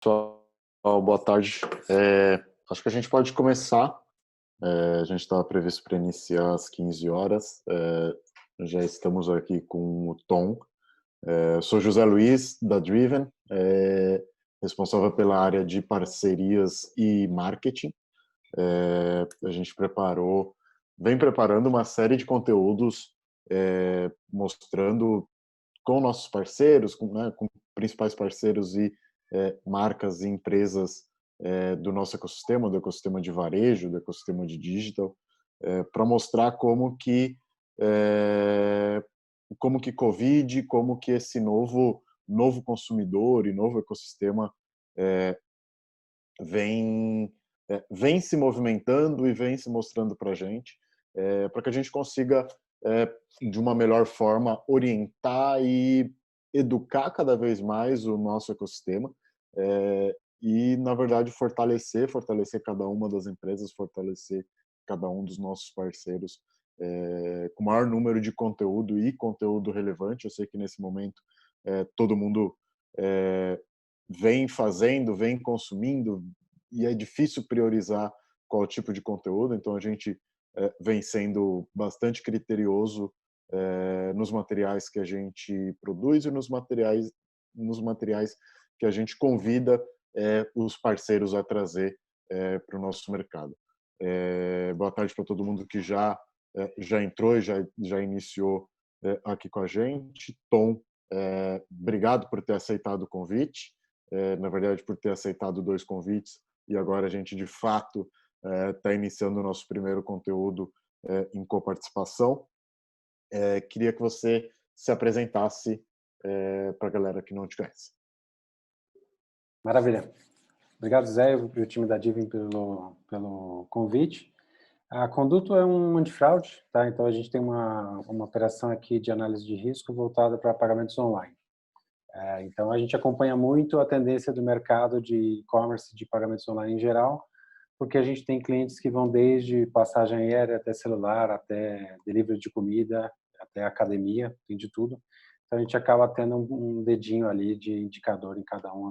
Pessoal, boa tarde. Acho que a gente pode começar. A gente estava previsto para iniciar às 15 horas. Já estamos aqui com o Tom. Sou José Luiz, da Driven, responsável pela área de parcerias e marketing. A gente vem preparando uma série de conteúdos mostrando com nossos parceiros, com principais parceiros e marcas e empresas do nosso ecossistema, do ecossistema de varejo, do ecossistema de digital, para mostrar como que Covid, como que esse novo consumidor e novo ecossistema é, vem se movimentando e vem se mostrando para a gente, para que a gente consiga, de uma melhor forma, orientar e educar cada vez mais o nosso ecossistema e, na verdade, fortalecer cada uma das empresas, fortalecer cada um dos nossos parceiros com o maior número de conteúdo e conteúdo relevante. Eu sei que, nesse momento, todo mundo vem fazendo, vem consumindo, e é difícil priorizar qual tipo de conteúdo, então a gente vem sendo bastante criterioso nos materiais que a gente produz e nos materiais que a gente convida os parceiros a trazer para o nosso mercado. Boa tarde para todo mundo que já entrou e já iniciou aqui com a gente. Tom, obrigado por ter aceitado o convite, na verdade por ter aceitado 2 convites, e agora a gente de fato está iniciando o nosso primeiro conteúdo em coparticipação. Queria que você se apresentasse para a galera que não te conhece. Maravilha. Obrigado, Zé, e o time da Divin pelo convite. A Conduto é um antifraude, tá? Então a gente tem uma operação aqui de análise de risco voltada para pagamentos online. Então a gente acompanha muito a tendência do mercado de e-commerce, de pagamentos online em geral, porque a gente tem clientes que vão desde passagem aérea até celular, até delivery de comida, até academia, tem de tudo. Então a gente acaba tendo um dedinho ali de indicador em cada um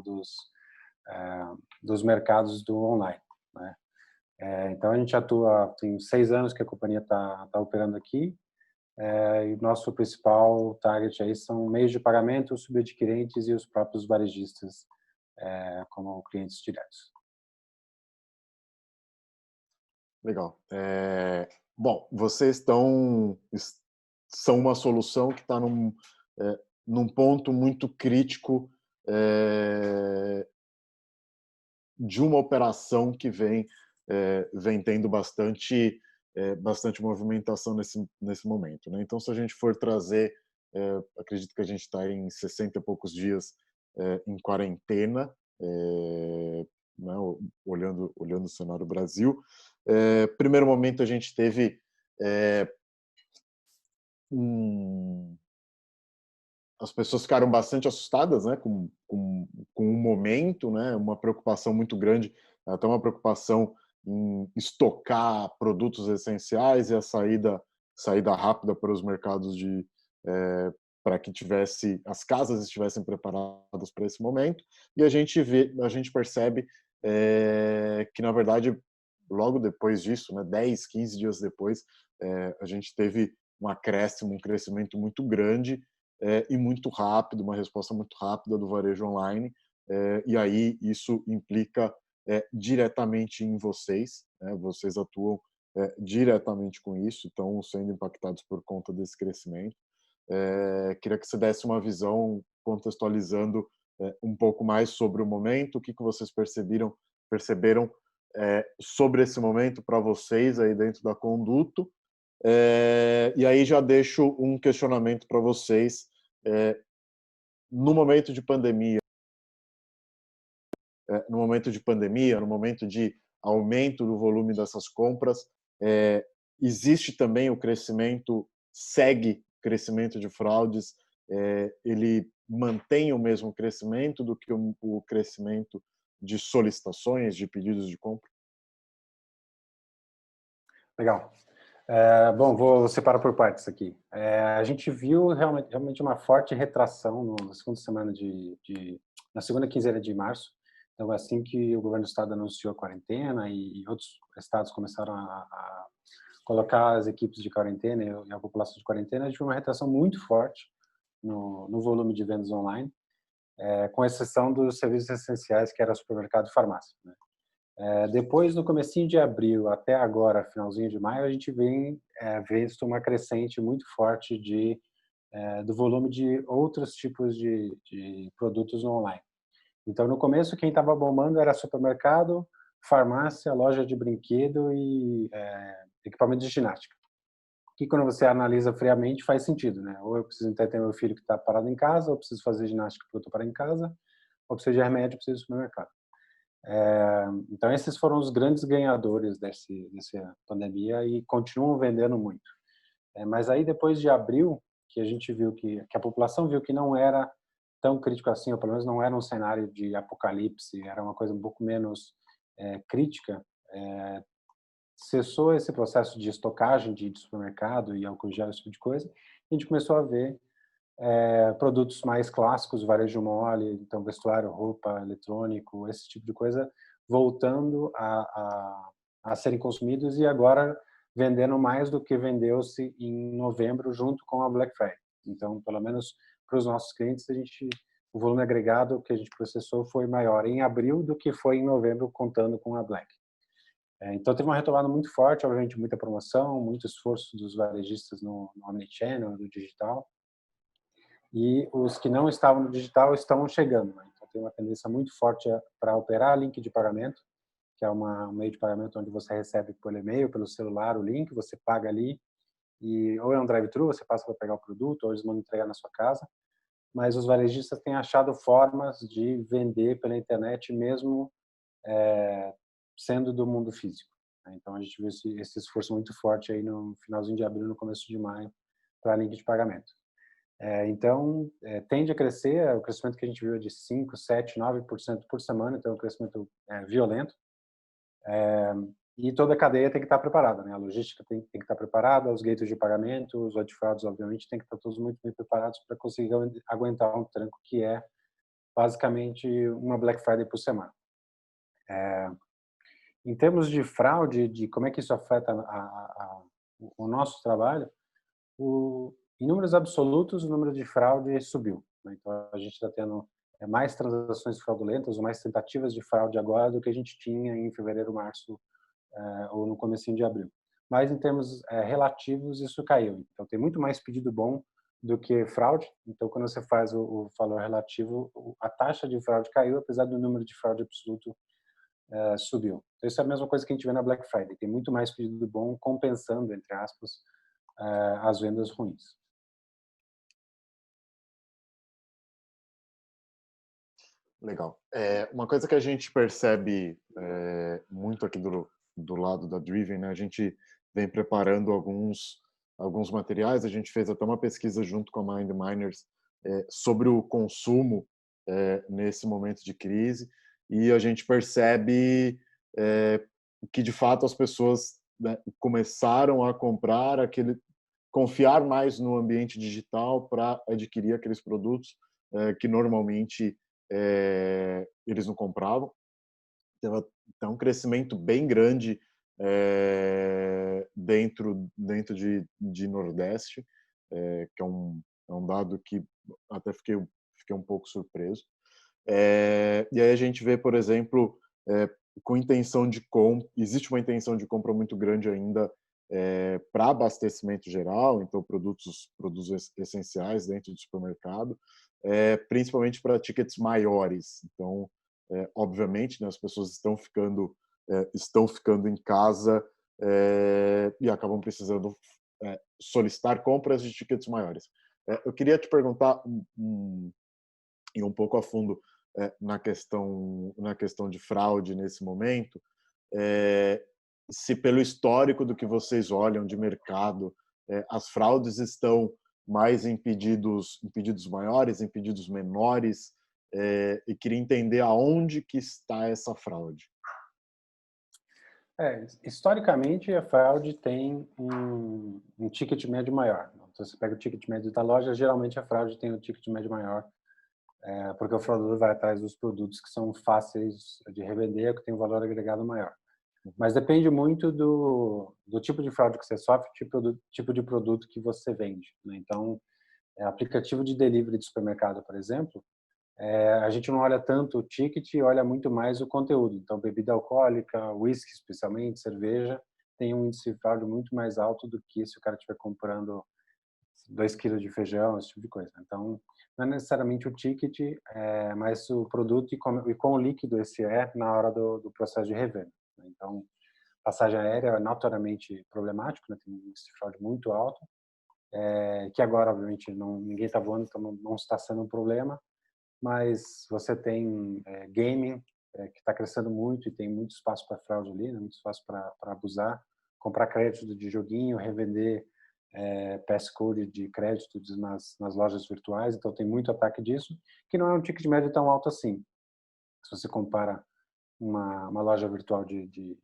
dos mercados do online, né? Então a gente atua, tem 6 anos que a companhia está operando aqui, e o nosso principal target aí são meios de pagamento, subadquirentes e os próprios varejistas como clientes diretos. Legal. Bom, vocês são uma solução que está num ponto muito crítico de uma operação que vem tendo bastante movimentação nesse momento, né? Então, se a gente for trazer, acredito que a gente está em 60 e poucos dias em quarentena, né, olhando o cenário Brasil. Primeiro momento a gente teve as pessoas ficaram bastante assustadas, né, com o momento, né, uma preocupação muito grande, até uma preocupação em estocar produtos essenciais e a saída rápida para os mercados para que as casas estivessem preparadas para esse momento. E a gente percebe que, na verdade, logo depois disso, né, 10, 15 dias depois, a gente teve um crescimento muito grande e muito rápido, uma resposta muito rápida do varejo online, e aí isso implica diretamente em vocês, né? Vocês atuam diretamente com isso, estão sendo impactados por conta desse crescimento. Queria que você desse uma visão contextualizando um pouco mais sobre o momento, o que vocês perceberam sobre esse momento para vocês aí dentro da Conduto. E aí já deixo um questionamento para vocês. No momento de pandemia, no momento de aumento do volume dessas compras, existe também segue o crescimento de fraudes, ele mantém o mesmo crescimento do que o crescimento de solicitações, de pedidos de compra? Legal. Bom, vou separar por partes aqui. A gente viu realmente uma forte retração na segunda quinzena de março. Então, assim que o governo do estado anunciou a quarentena e outros estados começaram a colocar as equipes de quarentena e a população de quarentena, a gente viu uma retração muito forte no volume de vendas online, com exceção dos serviços essenciais, que era supermercado e farmácia, né? Depois, no comecinho de abril até agora, finalzinho de maio, a gente vem visto uma crescente muito forte do volume de outros tipos de produtos no online. Então, no começo, quem estava bombando era supermercado, farmácia, loja de brinquedo e equipamento de ginástica. Que quando você analisa friamente faz sentido, né? Ou eu preciso entreter meu filho que está parado em casa, ou eu preciso fazer ginástica porque eu estou parado em casa, ou preciso de remédio, preciso do supermercado. Então, esses foram os grandes ganhadores dessa pandemia e continuam vendendo muito. Mas aí, depois de abril, que a gente viu que a população viu que não era tão crítico assim, ou pelo menos não era um cenário de apocalipse, era uma coisa um pouco menos crítica, cessou esse processo de estocagem de supermercado e álcool gel, esse tipo de coisa, e a gente começou a ver produtos mais clássicos, varejo mole, então vestuário, roupa, eletrônico, esse tipo de coisa, voltando a serem consumidos e agora vendendo mais do que vendeu-se em novembro junto com a Black Friday. Então, pelo menos para os nossos clientes, o volume agregado que a gente processou foi maior em abril do que foi em novembro, contando com a Black. Então, teve uma retomada muito forte, obviamente, muita promoção, muito esforço dos varejistas no omnichannel, no digital, e os que não estavam no digital estão chegando, né? Então, tem uma tendência muito forte para operar link de pagamento, que é um meio de pagamento onde você recebe por e-mail, pelo celular, o link, você paga ali, e ou é um drive-thru, você passa para pegar o produto, ou eles mandam entregar na sua casa, mas os varejistas têm achado formas de vender pela internet mesmo sendo do mundo físico, né? Então, a gente viu esse esforço muito forte aí no finalzinho de abril, no começo de maio, para link de pagamento. Então, tende a crescer, o crescimento que a gente viu é de 5, 7, 9% por semana, então é um crescimento violento. E toda a cadeia tem que estar preparada, né? A logística tem que estar preparada, os gateways de pagamento, os antifraudes, obviamente, tem que estar todos muito bem preparados para conseguir aguentar um tranco que é basicamente uma Black Friday por semana. Em termos de fraude, de como é que isso afeta o nosso trabalho, em números absolutos, o número de fraude subiu, né? Então, a gente está tendo mais transações fraudulentas, ou mais tentativas de fraude agora do que a gente tinha em fevereiro, março, ou no comecinho de abril. Mas, em termos relativos, isso caiu. Então, tem muito mais pedido bom do que fraude. Então, quando você faz o valor relativo, a taxa de fraude caiu, apesar do número de fraude absoluto subiu. Então, isso é a mesma coisa que a gente vê na Black Friday. Tem muito mais pedido bom compensando, entre aspas, as vendas ruins. Legal. Uma coisa que a gente percebe muito aqui do lado da Driven, né? A gente vem preparando alguns materiais, a gente fez até uma pesquisa junto com a Mind Miners sobre o consumo nesse momento de crise, e a gente percebe que, de fato, as pessoas, né, começaram a confiar mais no ambiente digital para adquirir aqueles produtos que normalmente eles não compravam. Teve um crescimento bem grande dentro de Nordeste, que é um dado que até fiquei um pouco surpreso. E aí a gente vê, por exemplo, com intenção de compra, existe uma intenção de compra muito grande ainda para abastecimento geral, então produtos essenciais dentro do supermercado, principalmente para tickets maiores. Então, obviamente, né, as pessoas estão ficando em casa e acabam precisando solicitar compras de tickets maiores. Eu queria te perguntar ir um pouco a fundo na questão de fraude nesse momento, se pelo histórico do que vocês olham de mercado, as fraudes estão mais em pedidos maiores, em pedidos menores, e queria entender aonde que está essa fraude. Historicamente, a fraude tem um ticket médio maior. Então, você pega o ticket médio da loja, geralmente a fraude tem um ticket médio maior porque o fraudador vai atrás dos produtos que são fáceis de revender, que tem um valor agregado maior. Mas depende muito do tipo de fraude que você sofre, tipo de produto que você vende, né? Então, aplicativo de delivery de supermercado, por exemplo, a gente não olha tanto o ticket, olha muito mais o conteúdo. Então, bebida alcoólica, whisky especialmente, cerveja, tem um índice de fraude muito mais alto do que se o cara estiver comprando 2 quilos de feijão, esse tipo de coisa. Então, não é necessariamente o ticket, mas o produto e quão líquido esse é na hora do processo de revenda, né? Então, passagem aérea é notoriamente problemático, né? Tem um índice de fraude muito alto, que agora, obviamente, ninguém está voando, então não está sendo um problema, mas você tem gaming, que está crescendo muito e tem muito espaço para fraude ali, né? Muito espaço para abusar, comprar crédito de joguinho, revender passcode de crédito nas lojas virtuais, então tem muito ataque disso, que não é um ticket médio tão alto assim. Se você compara uma loja virtual de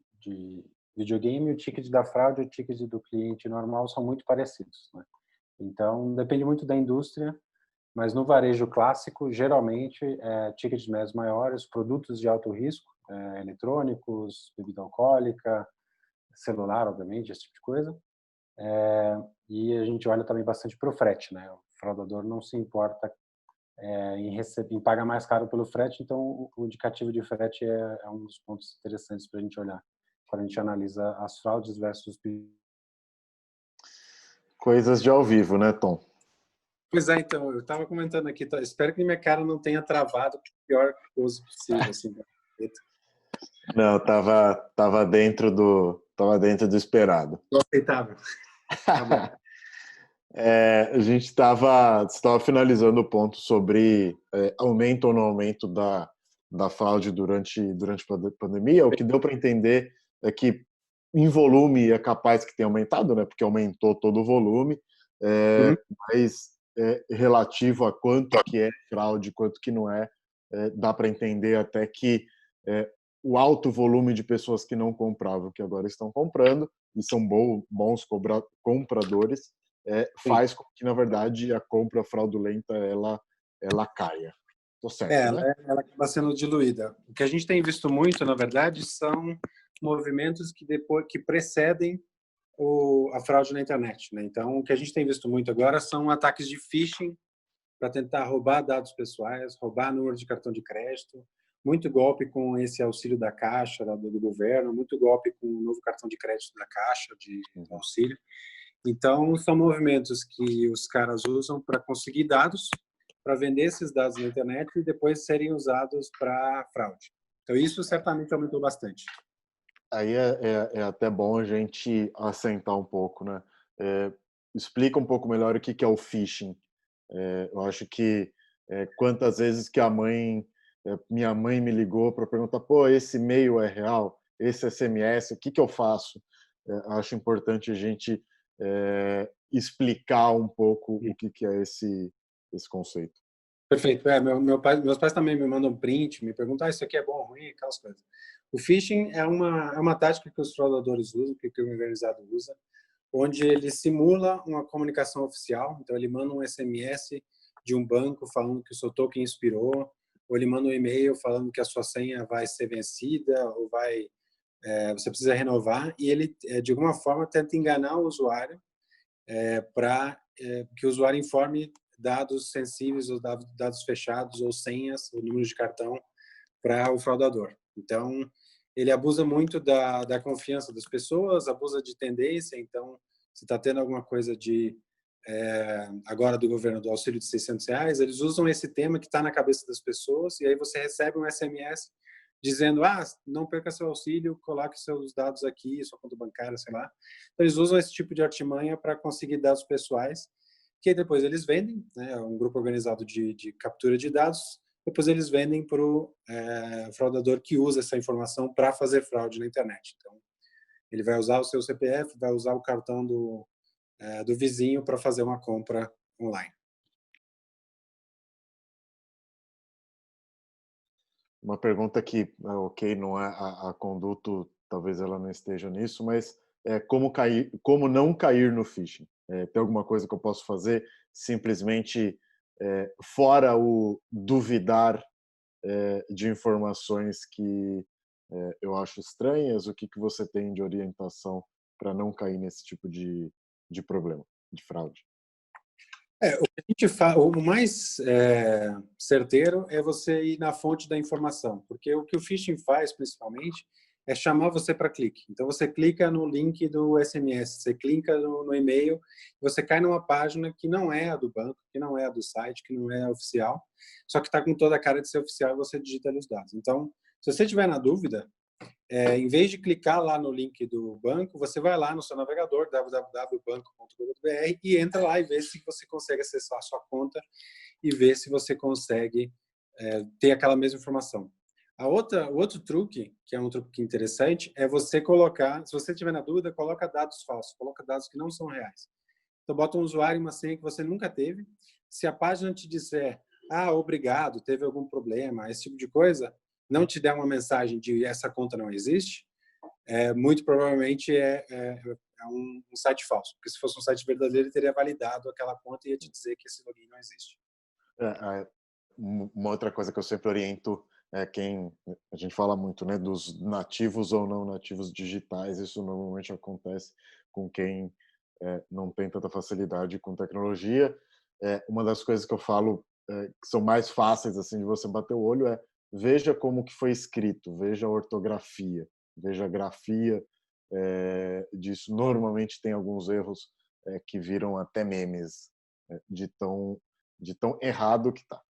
videogame, o ticket da fraude e o ticket do cliente normal são muito parecidos, né? Então, depende muito da indústria, mas no varejo clássico, geralmente, tickets médios maiores, produtos de alto risco, eletrônicos, bebida alcoólica, celular, obviamente, esse tipo de coisa. E a gente olha também bastante para o frete, né? O fraudador não se importa em pagar mais caro pelo frete, então o indicativo de frete é um dos pontos interessantes para a gente olhar quando a gente analisa as fraudes versus. Coisas de ao vivo, né, Tom? Pois é, então, eu estava comentando aqui, espero que minha cara não tenha travado o pior coisa possível, assim. Não, tava dentro do esperado. Aceitável. Tá bom. A gente estava finalizando o ponto sobre aumento ou não aumento da fraude durante a pandemia. O que deu para entender é que em volume é capaz que tenha aumentado, né? Porque aumentou todo o volume, mas relativo a quanto que é fraude, quanto que não é, dá para entender até que o alto volume de pessoas que não compravam, que agora estão comprando, e são bons compradores, faz com que, na verdade, a compra fraudulenta ela caia. Tô certo, né? Ela acaba sendo diluída. O que a gente tem visto muito, na verdade, são movimentos que precedem a fraude na internet, né? Então, o que a gente tem visto muito agora são ataques de phishing para tentar roubar dados pessoais, roubar número de cartão de crédito, muito golpe com esse auxílio da Caixa, do governo, muito golpe com o novo cartão de crédito da Caixa, de auxílio. Então, são movimentos que os caras usam para conseguir dados, para vender esses dados na internet e depois serem usados para fraude. Então, isso certamente aumentou bastante. Aí é até bom a gente assentar um pouco, né? Explica um pouco melhor o que é o phishing. Eu acho que quantas vezes que minha mãe me ligou para perguntar, pô, esse e-mail é real? Esse SMS, o que eu faço? Acho importante a gente explicar um pouco o que é esse conceito. Perfeito. Meus pais também me mandam print, me perguntam, isso aqui é bom, ruim, aquelas coisas. O phishing é uma tática que os fraudadores usam, que o crime organizado usa, onde ele simula uma comunicação oficial. Então, ele manda um SMS de um banco falando que o seu token expirou, ou ele manda um e-mail falando que a sua senha vai ser vencida, ou você precisa renovar, e ele, de alguma forma, tenta enganar o usuário para que o usuário informe dados sensíveis, ou dados fechados, ou senhas, ou números de cartão para o fraudador. Então, ele abusa muito da confiança das pessoas, abusa de tendência. Então, se está tendo alguma coisa agora do governo do auxílio de R$ 600, eles usam esse tema que está na cabeça das pessoas, e aí você recebe um SMS dizendo, não perca seu auxílio, coloque seus dados aqui, sua conta bancária, sei lá. Então, eles usam esse tipo de artimanha para conseguir dados pessoais, que depois eles vendem, né, um grupo organizado de captura de dados, depois eles vendem para o fraudador que usa essa informação para fazer fraude na internet. Então, ele vai usar o seu CPF, vai usar o cartão do vizinho para fazer uma compra online. Uma pergunta que, ok, não é a Conduto, talvez ela não esteja nisso, mas como não cair no phishing? Tem alguma coisa que eu posso fazer? Simplesmente fora o duvidar de informações que eu acho estranhas, o que você tem de orientação para não cair nesse tipo de problema, de fraude? O que a gente fala, o mais certeiro é você ir na fonte da informação, porque o que o phishing faz, principalmente, é chamar você para clique. Então, você clica no link do SMS, você clica no e-mail, você cai numa página que não é a do banco, que não é a do site, que não é a oficial, só que está com toda a cara de ser oficial e você digita ali os dados. Então, se você tiver na dúvida, em vez de clicar lá no link do banco, você vai lá no seu navegador, www.banco.com.br, e entra lá e vê se você consegue acessar a sua conta e ver se você consegue ter aquela mesma informação. O outro truque, que é um truque interessante, é você colocar, se você tiver na dúvida, coloca dados falsos, coloca dados que não são reais. Então, bota um usuário e uma senha que você nunca teve. Se a página te disser, obrigado, teve algum problema, esse tipo de coisa, não te der uma mensagem de essa conta não existe, muito provavelmente um site falso. Porque se fosse um site verdadeiro, ele teria validado aquela conta e ia te dizer que esse login não existe. Uma outra coisa que eu sempre oriento é quem a gente fala muito, né, dos nativos ou não nativos digitais. Isso normalmente acontece com quem não tem tanta facilidade com tecnologia. Uma das coisas que eu falo que são mais fáceis assim de você bater o olho é veja como que foi escrito, veja a ortografia, veja a grafia disso. Normalmente tem alguns erros que viram até memes de tão errado que tá.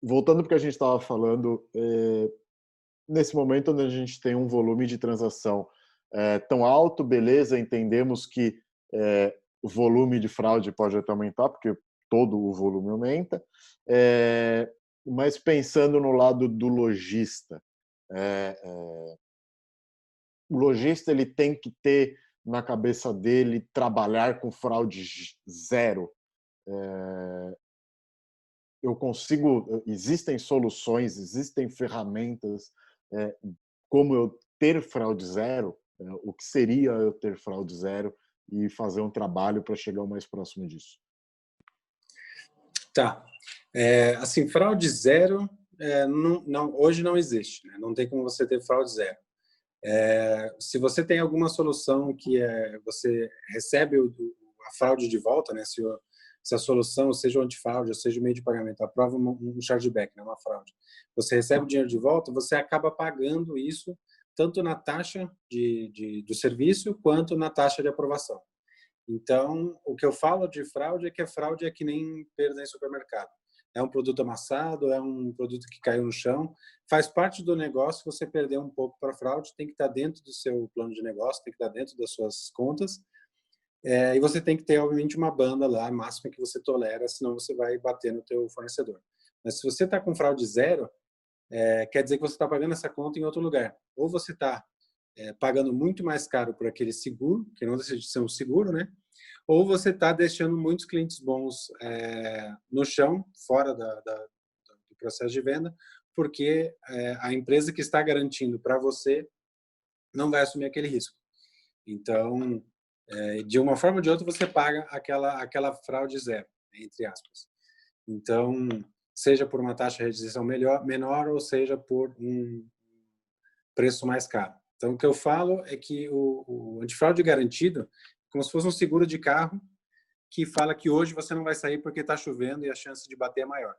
Voltando porque a gente estava falando, nesse momento onde a gente tem um volume de transação tão alto, beleza, entendemos que o volume de fraude pode até aumentar, porque todo o volume aumenta, mas pensando no lado do lojista, o lojista ele tem que ter na cabeça dele trabalhar com fraude zero. Existem soluções, existem ferramentas, como eu ter fraude zero, o que seria eu ter fraude zero e fazer um trabalho para chegar o mais próximo disso. Tá. Assim, fraude zero hoje não existe, né? Não tem como você ter fraude zero. Se você tem alguma solução que você recebe a fraude de volta, né? Se a solução, seja o antifraude, ou seja o meio de pagamento, aprova um chargeback, né? Uma fraude, você recebe o dinheiro de volta, você acaba pagando isso tanto na taxa do serviço quanto na taxa de aprovação. Então, o que eu falo de fraude é que a fraude é que nem perda em supermercado. É um produto amassado, é um produto que caiu no chão. Faz parte do negócio você perder um pouco para fraude, tem que estar dentro do seu plano de negócio, tem que estar dentro das suas contas. E você tem que ter, obviamente, uma banda lá, máxima que você tolera, senão você vai bater no teu fornecedor. Mas se você está com fraude zero, quer dizer que você está pagando essa conta em outro lugar. Ou você está pagando muito mais caro por aquele seguro, que não deixa de ser um seguro, né? Ou você está deixando muitos clientes bons no chão, fora do processo de venda, porque a empresa que está garantindo para você não vai assumir aquele risco. Então, de uma forma ou de outra, você paga aquela fraude zero, entre aspas. Então, seja por uma taxa de reposição menor ou seja por um preço mais caro. Então, o que eu falo é que o antifraude garantido é como se fosse um seguro de carro que fala que hoje você não vai sair porque está chovendo e a chance de bater é maior.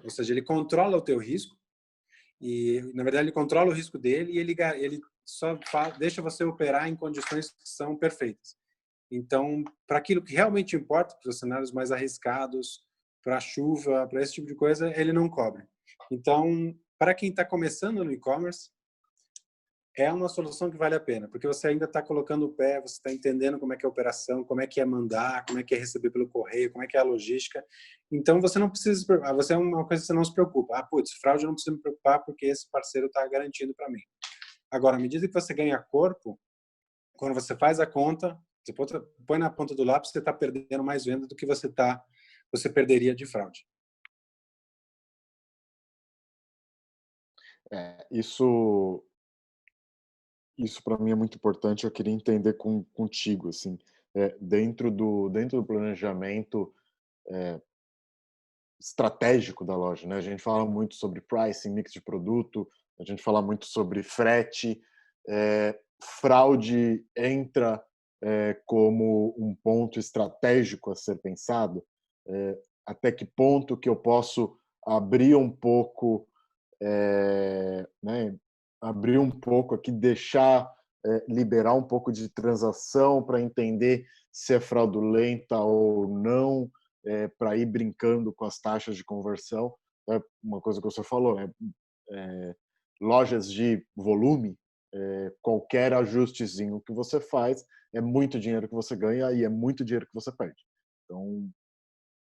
Ou seja, ele controla o teu risco e, na verdade, ele controla o risco dele e ele só deixa você operar em condições que são perfeitas. Então, para aquilo que realmente importa, para os cenários mais arriscados, para a chuva, para esse tipo de coisa, ele não cobre. Então, para quem está começando no e-commerce, é uma solução que vale a pena, porque você ainda está colocando o pé, você está entendendo como é que é a operação, como é que é mandar, como é que é receber pelo correio, como é que é a logística. Então, você não precisa se preocupar, você é uma coisa que você não se preocupa. Putz, fraude eu não preciso me preocupar porque esse parceiro está garantindo para mim. Agora, à medida que você ganha corpo, quando você faz a conta, você põe na ponta do lápis, você está perdendo mais venda do que você perderia de fraude. Isso para mim é muito importante. Eu queria entender contigo, assim, dentro do planejamento, estratégico da loja, né? A gente fala muito sobre pricing, mix de produto, a gente fala muito sobre frete, fraude entra como um ponto estratégico a ser pensado. Até que ponto que eu posso abrir um pouco, né? Abrir um pouco aqui, deixar liberar um pouco de transação para entender se é fraudulenta ou não, para ir brincando com as taxas de conversão. É uma coisa que você falou, né? Lojas de volume, qualquer ajustezinho que você faz é muito dinheiro que você ganha e é muito dinheiro que você perde. Então,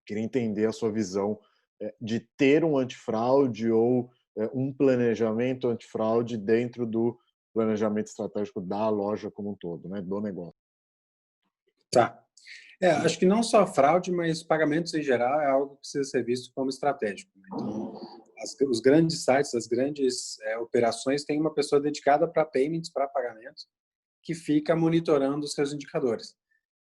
queria entender a sua visão de ter um antifraude ou um planejamento antifraude dentro do planejamento estratégico da loja como um todo, né, do negócio. Tá. Acho que não só fraude, mas pagamentos em geral é algo que precisa ser visto como estratégico, né? Então, os grandes sites, as grandes operações têm uma pessoa dedicada para payments, para pagamentos, que fica monitorando os seus indicadores.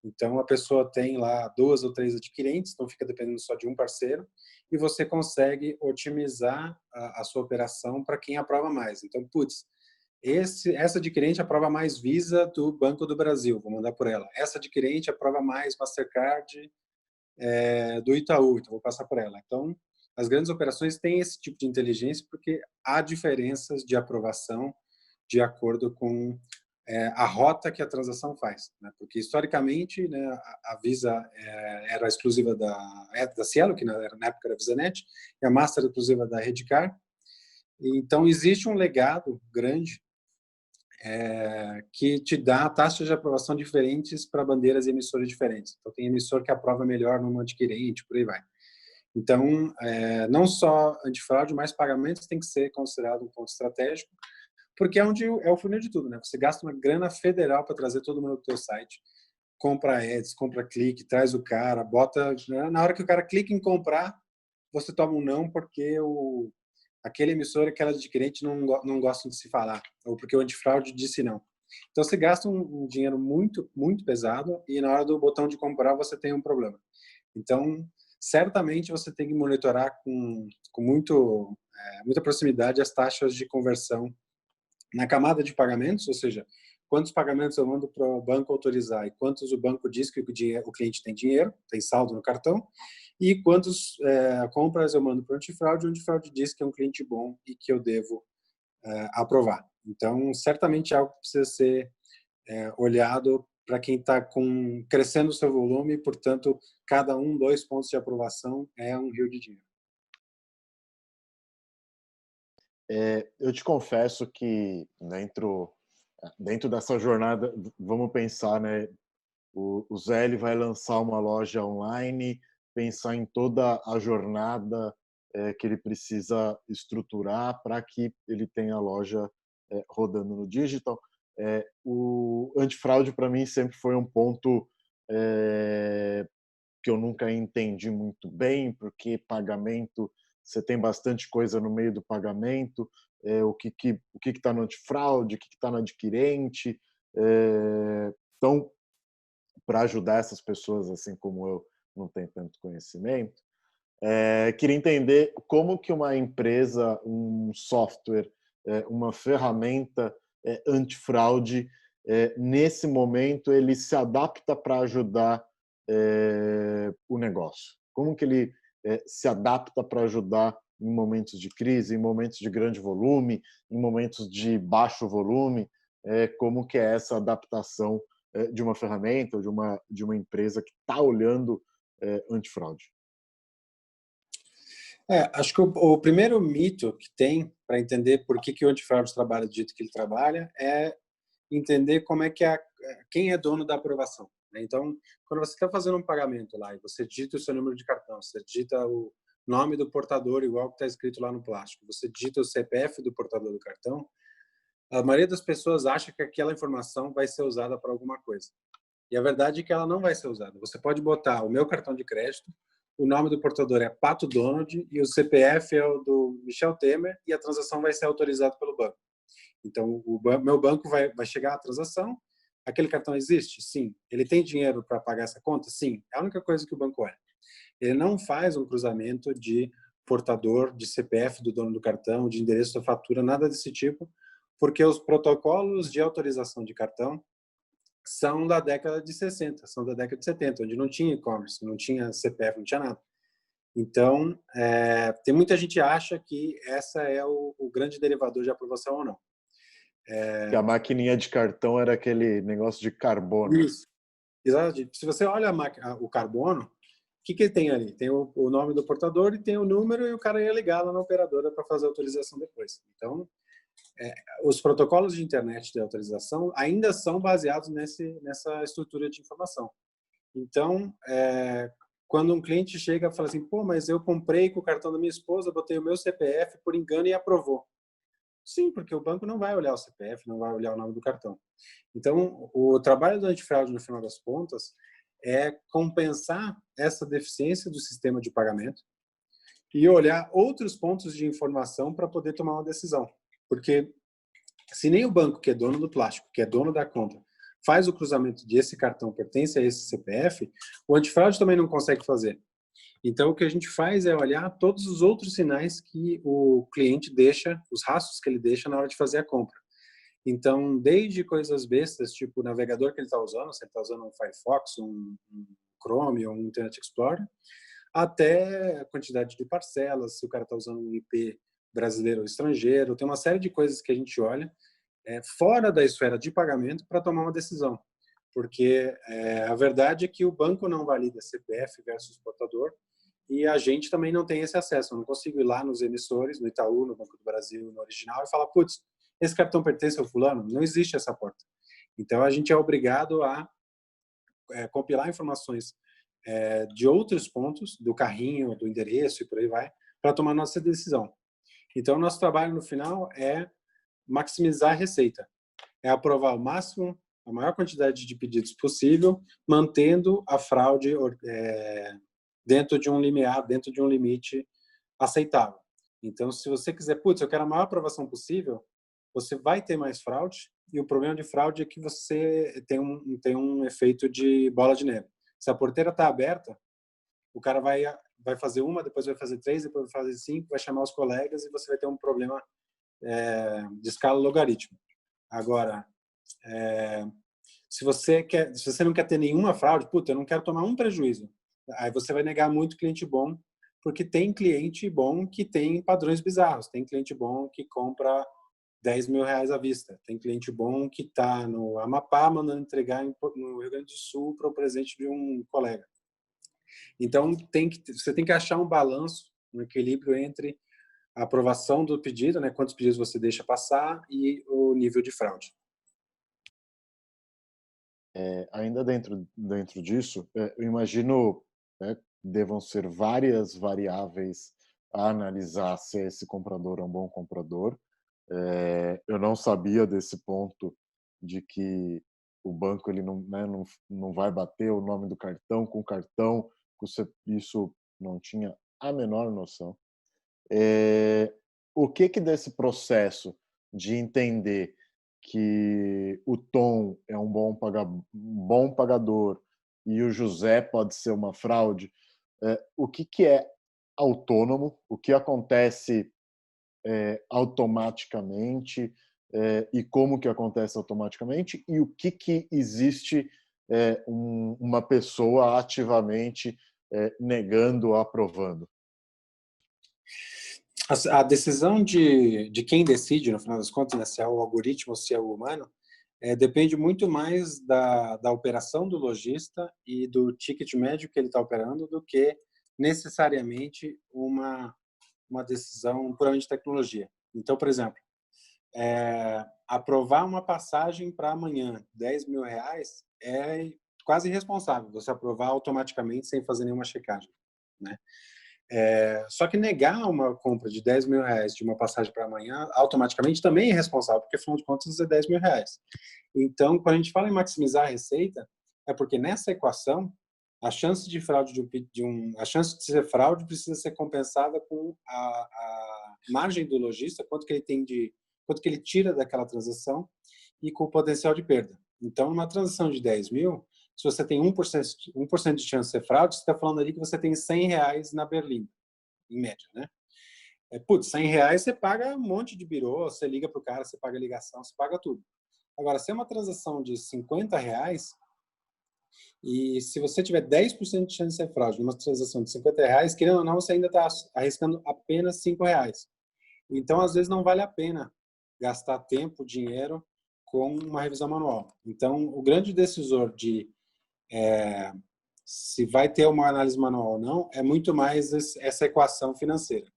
Então, a pessoa tem lá 2 ou 3 adquirentes, não fica dependendo só de um parceiro, e você consegue otimizar a sua operação para quem aprova mais. Então, putz, essa adquirente aprova mais Visa do Banco do Brasil, vou mandar por ela. Essa adquirente aprova mais Mastercard do Itaú, então vou passar por ela. Então, as grandes operações têm esse tipo de inteligência porque há diferenças de aprovação de acordo com a rota que a transação faz, né? Porque historicamente, né, a Visa era exclusiva da Cielo, que na época era VisaNet, e a Master exclusiva da Redcard. Então existe um legado grande que te dá taxas de aprovação diferentes para bandeiras e emissoras diferentes. Então tem emissor que aprova melhor numa adquirente, por aí vai. Então, não só antifraude, mas pagamentos tem que ser considerado um ponto estratégico, porque é onde é o funil de tudo, né? Você gasta uma grana federal para trazer todo mundo para o teu site, compra ads, compra clique, traz o cara, bota... Na hora que o cara clica em comprar, você toma um não porque aquele emissor, aquela adquirente não gostam de se falar, ou porque o antifraude disse não. Então, você gasta um dinheiro muito, muito pesado e na hora do botão de comprar você tem um problema. Então, certamente você tem que monitorar com muita proximidade as taxas de conversão na camada de pagamentos, ou seja, quantos pagamentos eu mando para o banco autorizar e quantos o banco diz que o cliente tem dinheiro, tem saldo no cartão, e quantos compras eu mando para o antifraude, diz que é um cliente bom e que eu devo aprovar. Então, certamente é algo que precisa ser olhado para quem está crescendo o seu volume, portanto, cada 1, 2 pontos de aprovação é um rio de dinheiro. Eu te confesso que dentro dessa jornada, vamos pensar, né? O Zé ele vai lançar uma loja online, pensar em toda a jornada que ele precisa estruturar para que ele tenha a loja rodando no digital. O antifraude para mim sempre foi um ponto que eu nunca entendi muito bem, porque pagamento, você tem bastante coisa no meio do pagamento, o que está no antifraude, o que está no adquirente. Então, para ajudar essas pessoas, assim como eu, não tem tanto conhecimento, queria entender como que uma empresa, um software, uma ferramenta antifraude, nesse momento, ele se adapta para ajudar o negócio. Como que ele se adapta para ajudar em momentos de crise, em momentos de grande volume, em momentos de baixo volume, como que é essa adaptação de uma ferramenta ou de uma empresa que está olhando antifraude? Acho que o primeiro mito que tem para entender por que o antifraude trabalha do jeito que ele trabalha é entender como é que quem é dono da aprovação, né? Então, quando você está fazendo um pagamento lá e você digita o seu número de cartão, você digita o nome do portador igual que está escrito lá no plástico, você digita o CPF do portador do cartão, a maioria das pessoas acha que aquela informação vai ser usada para alguma coisa. E a verdade é que ela não vai ser usada. Você pode botar o meu cartão de crédito, o nome do portador é Pato Donald e o CPF é o do Michel Temer e a transação vai ser autorizada pelo banco. Então, meu banco vai chegar à transação. Aquele cartão existe? Sim. Ele tem dinheiro para pagar essa conta? Sim. É a única coisa que o banco olha. ele não faz um cruzamento de portador, de CPF do dono do cartão, de endereço da fatura, nada desse tipo, porque os protocolos de autorização de cartão são da década de 60, são da década de 70, onde não tinha e-commerce, não tinha CPF, não tinha nada. Então, tem muita gente que acha que essa é o grande derivador de aprovação ou não. Que a maquininha de cartão era aquele negócio de carbono. Isso. Exato. Se você olha o carbono, o que ele tem ali? Tem o nome do portador e tem o número, e o cara ia ligar lá na operadora para fazer a autorização depois. Então, os protocolos de internet de autorização ainda são baseados nessa estrutura de informação. Então, quando um cliente chega e fala assim, pô, mas eu comprei com o cartão da minha esposa, botei o meu CPF por engano e aprovou. Sim, porque o banco não vai olhar o CPF, não vai olhar o nome do cartão. Então, o trabalho do antifraude, no final das contas, é compensar essa deficiência do sistema de pagamento e olhar outros pontos de informação para poder tomar uma decisão. Porque se nem o banco, que é dono do plástico, que é dono da conta, faz o cruzamento de esse cartão pertence a esse CPF, o antifraude também não consegue fazer. Então, o que a gente faz é olhar todos os outros sinais que o cliente deixa, os rastros que ele deixa na hora de fazer a compra. Então, desde coisas bestas, tipo o navegador que ele está usando, se ele está usando um Firefox, um Chrome ou um Internet Explorer, até a quantidade de parcelas, se o cara está usando um IP brasileiro ou estrangeiro, tem uma série de coisas que a gente olha fora da esfera de pagamento para tomar uma decisão. Porque a verdade é que o banco não valida CPF versus portador e a gente também não tem esse acesso. Eu não consigo ir lá nos emissores, no Itaú, no Banco do Brasil, no Original, e falar, putz, esse cartão pertence ao fulano? Não existe essa porta. Então, a gente é obrigado a compilar informações de outros pontos, do carrinho, do endereço e por aí vai, para tomar nossa decisão. Então, nosso trabalho no final é maximizar a receita. É aprovar o máximo, a maior quantidade de pedidos possível, mantendo a fraude dentro de um limiar, dentro de um limite aceitável. Então, se você quiser, putz, eu quero a maior aprovação possível, você vai ter mais fraude, e o problema de fraude é que você tem um efeito de bola de neve. Se a porteira está aberta, o cara vai fazer uma, depois vai fazer 3, depois vai fazer 5, vai chamar os colegas e você vai ter um problema de escala logarítmica. Agora, se você não quer ter nenhuma fraude, puta, eu não quero tomar um prejuízo. Aí você vai negar muito cliente bom, porque tem cliente bom que tem padrões bizarros. Tem cliente bom que compra 10 mil reais à vista. Tem cliente bom que está no Amapá mandando entregar no Rio Grande do Sul para o presente de um colega. Então, você tem que achar um balanço, um equilíbrio entre a aprovação do pedido, né, quantos pedidos você deixa passar, e o nível de fraude. Ainda dentro disso, eu imagino, né, devam ser várias variáveis a analisar se esse comprador é um bom comprador. Eu não sabia desse ponto de que o banco ele não, né, não vai bater o nome do cartão com o cartão, isso não tinha a menor noção. O que desse processo de entender que o Tom é um bom pagador e o José pode ser uma fraude, o que é autônomo, o que acontece automaticamente, e como que acontece automaticamente, e o que existe uma pessoa ativamente negando ou aprovando? A decisão de quem decide, no final das contas, né, se é o algoritmo ou se é o humano, depende muito mais da operação do lojista e do ticket médio que ele está operando do que necessariamente uma decisão puramente de tecnologia. Então, por exemplo, aprovar uma passagem para amanhã, 10 mil reais, é quase irresponsável você aprovar automaticamente sem fazer nenhuma checagem, né? Só que negar uma compra de 10 mil reais de uma passagem para amanhã, automaticamente também é irresponsável, porque afinal de contas é 10 mil reais. Então, quando a gente fala em maximizar a receita, é porque nessa equação, a chance de fraude a chance de ser fraude precisa ser compensada com a margem do lojista, quanto que ele tira daquela transação e com o potencial de perda. Então, numa transação de 10 mil, se você tem 1% de chance de ser fraude, você está falando ali que você tem R$ 100 na berlinda, em média, né? Putz, R$ 100 você paga um monte de birô, você liga para o cara, você paga ligação, você paga tudo. Agora, se é uma transação de R$ 50, e se você tiver 10% de chance de ser fraude numa transação de R$ 50, querendo ou não, você ainda está arriscando apenas R$ 5. Então, às vezes, não vale a pena gastar tempo, dinheiro com uma revisão manual. Então, o grande decisor de se vai ter uma análise manual ou não é muito mais essa equação financeira.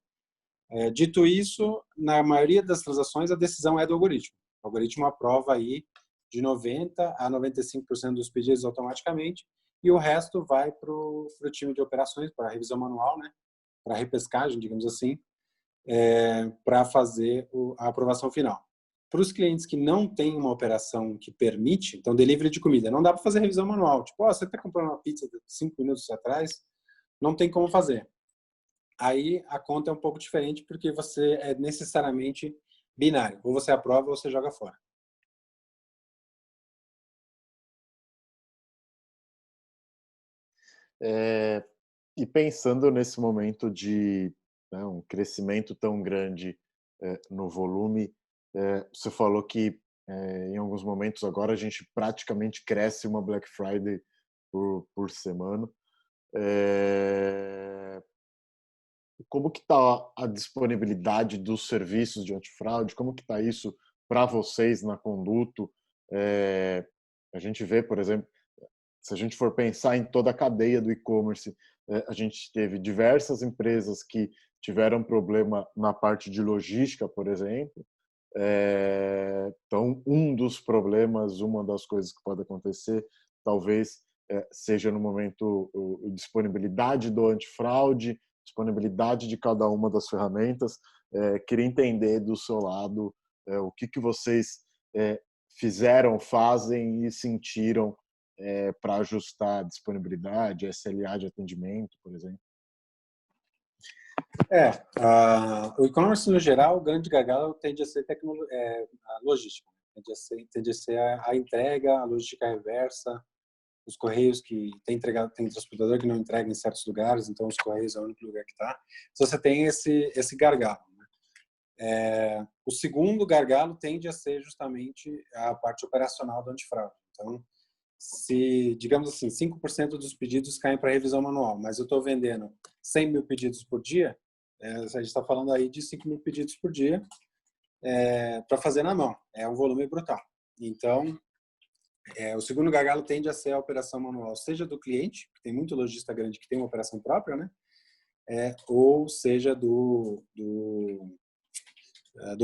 Dito isso, na maioria das transações, a decisão é do algoritmo. O algoritmo aprova aí de 90% a 95% dos pedidos automaticamente e o resto vai para o time de operações, para a revisão manual, né? Para a repescagem, digamos assim, para fazer a aprovação final. Para os clientes que não têm uma operação que permite, então, delivery de comida, não dá para fazer revisão manual. Tipo, você está comprando uma pizza de 5 minutos atrás, não tem como fazer. Aí a conta é um pouco diferente porque você é necessariamente binário. Ou você aprova ou você joga fora. E pensando nesse momento de, né, um crescimento tão grande no volume, você falou que em alguns momentos agora a gente praticamente cresce uma Black Friday por semana. Como que está a disponibilidade dos serviços de antifraude? Como que está isso para vocês na Conduto? A gente vê, por exemplo, se a gente for pensar em toda a cadeia do e-commerce, a gente teve diversas empresas que tiveram problema na parte de logística, por exemplo. Então, um dos problemas, uma das coisas que pode acontecer, talvez seja no momento a disponibilidade do antifraude, disponibilidade de cada uma das ferramentas. Queria entender do seu lado o que vocês fizeram, fazem e sentiram para ajustar a disponibilidade, SLA de atendimento, por exemplo. O e-commerce no geral, o grande gargalo tende a ser a logística, tende a ser a entrega, a logística reversa, os correios que tem transportador que não entrega em certos lugares, então os correios é o único lugar que está. Você tem esse gargalo. Né? O segundo gargalo tende a ser justamente a parte operacional do antifraude. Então, se, digamos assim, 5% dos pedidos caem para revisão manual, mas eu estou vendendo 100 mil pedidos por dia, a gente está falando aí de 5 mil pedidos por dia para fazer na mão. É um volume brutal. Então, o segundo gargalo tende a ser a operação manual, seja do cliente, que tem muito lojista grande que tem uma operação própria, né? Ou seja do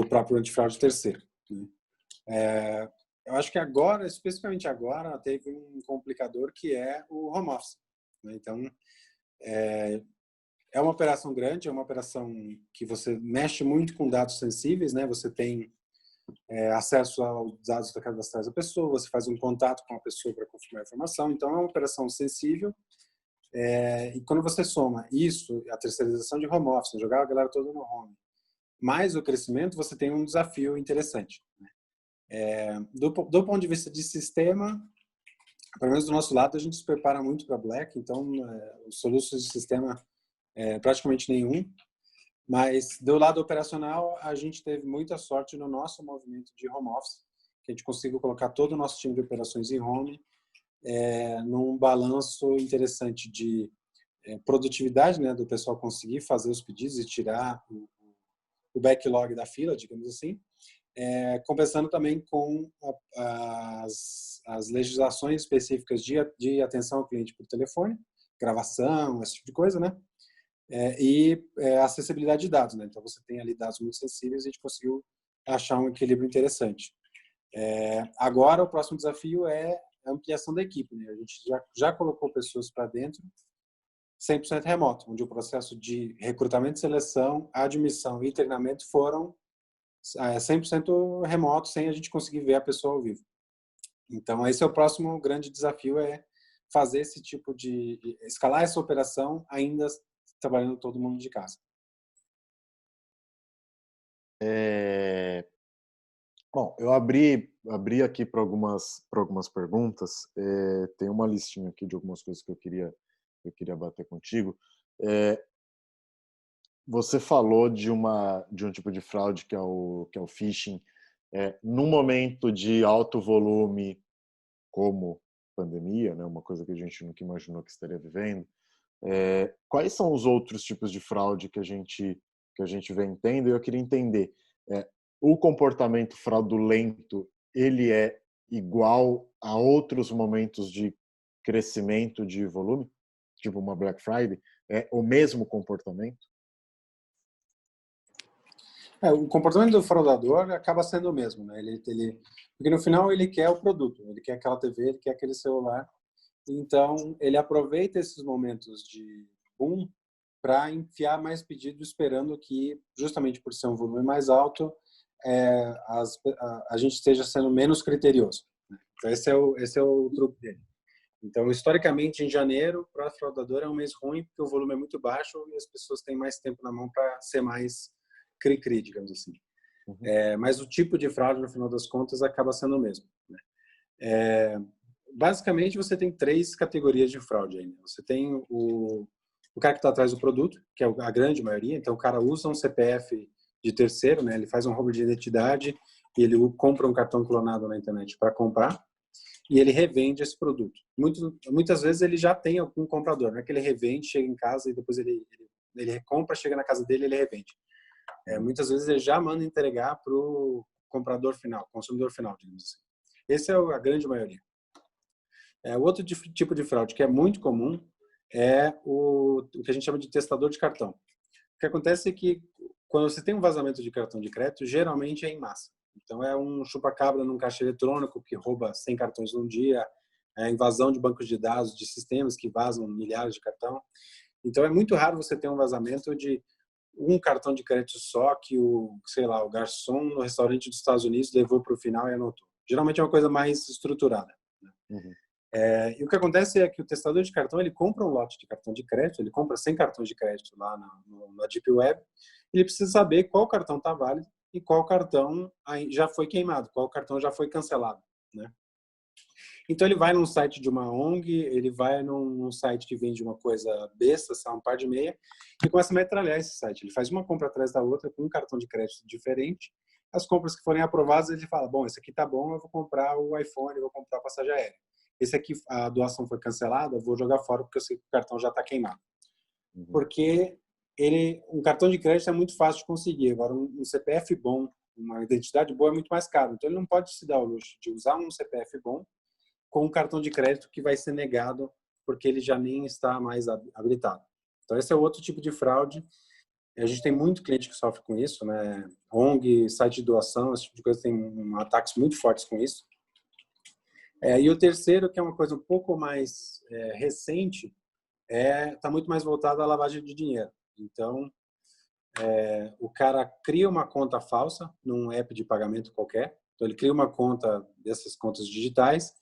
próprio antifraude terceiro. Né? Eu acho que agora, especificamente agora, teve um complicador que é o home office. Né? Então, é uma operação grande, é uma operação que você mexe muito com dados sensíveis, né? Você tem acesso aos dados cadastrais da pessoa, você faz um contato com a pessoa para confirmar a informação, então é uma operação sensível. E quando você soma isso, a terceirização de home office, jogar a galera toda no home, mais o crescimento, você tem um desafio interessante. Né? Do ponto de vista de sistema, pelo menos do nosso lado, a gente se prepara muito para Black, então os soluços de sistema praticamente nenhum, mas do lado operacional a gente teve muita sorte no nosso movimento de home office, que a gente conseguiu colocar todo o nosso time de operações em home num balanço interessante de produtividade, né, do pessoal conseguir fazer os pedidos e tirar o backlog da fila, digamos assim, compensando também com as legislações específicas de atenção ao cliente por telefone, gravação, esse tipo de coisa, né? E acessibilidade de dados, né? Então você tem ali dados muito sensíveis e a gente conseguiu achar um equilíbrio interessante. Agora o próximo desafio é a ampliação da equipe, né? A gente já colocou pessoas para dentro 100% remoto, onde o processo de recrutamento, seleção, admissão e treinamento foram 100% remoto, sem a gente conseguir ver a pessoa ao vivo. Então, esse é o próximo grande desafio, fazer esse tipo de escalar essa operação ainda trabalhando todo mundo de casa. Bom, eu abri aqui para algumas perguntas. Tem uma listinha aqui de algumas coisas que eu queria bater contigo. Eh, Você falou de um tipo de fraude que é o phishing. Num momento de alto volume, como pandemia, né, uma coisa que a gente nunca imaginou que estaria vivendo. Quais são os outros tipos de fraude que a gente vem tendo? Eu queria entender, é, o comportamento fraudulento, ele é igual a outros momentos de crescimento de volume? Tipo uma Black Friday? É o mesmo comportamento? O comportamento do fraudador acaba sendo o mesmo, né? Porque no final ele quer o produto, ele quer aquela TV, ele quer aquele celular. Então ele aproveita esses momentos de boom para enfiar mais pedido, esperando que, justamente por ser um volume mais alto, a gente esteja sendo menos criterioso. Então esse é o truque dele. Então, historicamente, em janeiro, para fraudador é um mês ruim, porque o volume é muito baixo e as pessoas têm mais tempo na mão para ser mais cri-cri, digamos assim. Uhum. Mas o tipo de fraude, no final das contas, acaba sendo o mesmo, né? Basicamente, você tem 3 categorias de fraude aí, né? Você tem o cara que está atrás do produto, que é a grande maioria. Então, o cara usa um CPF de terceiro, né? Ele faz um roubo de identidade e ele compra um cartão clonado na internet para comprar e ele revende esse produto. Muitas vezes ele já tem algum comprador, não é que ele revende, chega em casa e depois ele recompra, chega na casa dele e ele revende. Muitas vezes ele já manda entregar para o comprador final, consumidor final, digamos assim. Esse é a grande maioria. O outro tipo de fraude que é muito comum é o que a gente chama de testador de cartão. O que acontece é que quando você tem um vazamento de cartão de crédito, geralmente é em massa. Então é um chupa-cabra num caixa eletrônico que rouba 100 cartões num dia, é invasão de bancos de dados, de sistemas que vazam milhares de cartão. Então é muito raro você ter um vazamento de um cartão de crédito só que o garçom no restaurante dos Estados Unidos levou para o final e anotou. Geralmente é uma coisa mais estruturada, né? Uhum. E o que acontece é que o testador de cartão, ele compra um lote de cartão de crédito, ele compra 100 cartões de crédito lá na Deep Web, ele precisa saber qual cartão está válido e qual cartão já foi queimado, qual cartão já foi cancelado, né? Então ele vai num site de uma ONG, ele vai num site que vende uma coisa besta, um par de meia, e começa a metralhar esse site. Ele faz uma compra atrás da outra com um cartão de crédito diferente. As compras que forem aprovadas, ele fala, bom, esse aqui tá bom, eu vou comprar o iPhone, eu vou comprar a passagem aérea. Esse aqui, a doação foi cancelada, eu vou jogar fora porque eu sei que o cartão já está queimado. Uhum. Porque um cartão de crédito é muito fácil de conseguir. Agora, um CPF bom, uma identidade boa é muito mais caro. Então, ele não pode se dar o luxo de usar um CPF bom com um cartão de crédito que vai ser negado porque ele já nem está mais habilitado. Então, esse é outro tipo de fraude. A gente tem muito cliente que sofre com isso, né? ONG, site de doação, esse tipo de coisa tem ataques muito fortes com isso. E o terceiro, que é uma coisa um pouco mais recente, está muito mais voltado à lavagem de dinheiro. Então, o cara cria uma conta falsa num app de pagamento qualquer. Então, ele cria uma conta dessas contas digitais.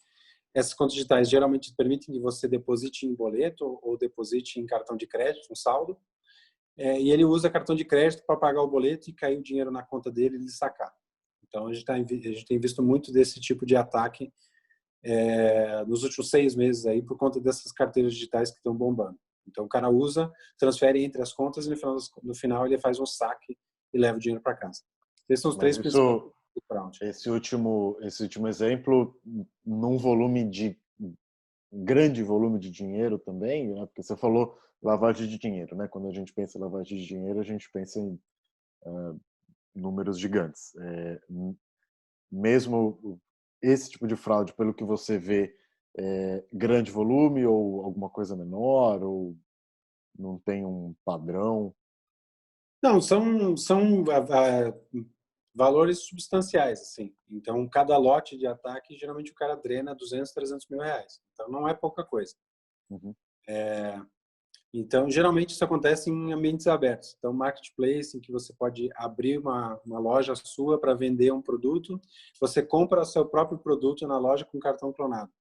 Essas contas digitais geralmente permitem que você deposite em boleto ou deposite em cartão de crédito, um saldo. E ele usa cartão de crédito para pagar o boleto e cair o dinheiro na conta dele e ele sacar. Então, a gente tem visto muito desse tipo de ataque nos últimos 6 meses aí por conta dessas carteiras digitais que estão bombando. Então, o cara usa, transfere entre as contas e no final ele faz um saque e leva o dinheiro para casa. Esses são os Mas 3 principais isso, fraude. esse último exemplo, num grande volume de dinheiro também, né? Porque você falou lavagem de dinheiro, né? Quando a gente pensa em lavagem de dinheiro, a gente pensa em números gigantes. Mesmo esse tipo de fraude, pelo que você vê, grande volume ou alguma coisa menor, ou não tem um padrão? Não, são valores substanciais, assim. Então, cada lote de ataque, geralmente o cara drena 200, 300 mil reais. Então, não é pouca coisa. Uhum. Então, geralmente isso acontece em ambientes abertos. Então, marketplace, em que você pode abrir uma loja sua para vender um produto, você compra o seu próprio produto na loja com cartão clonado.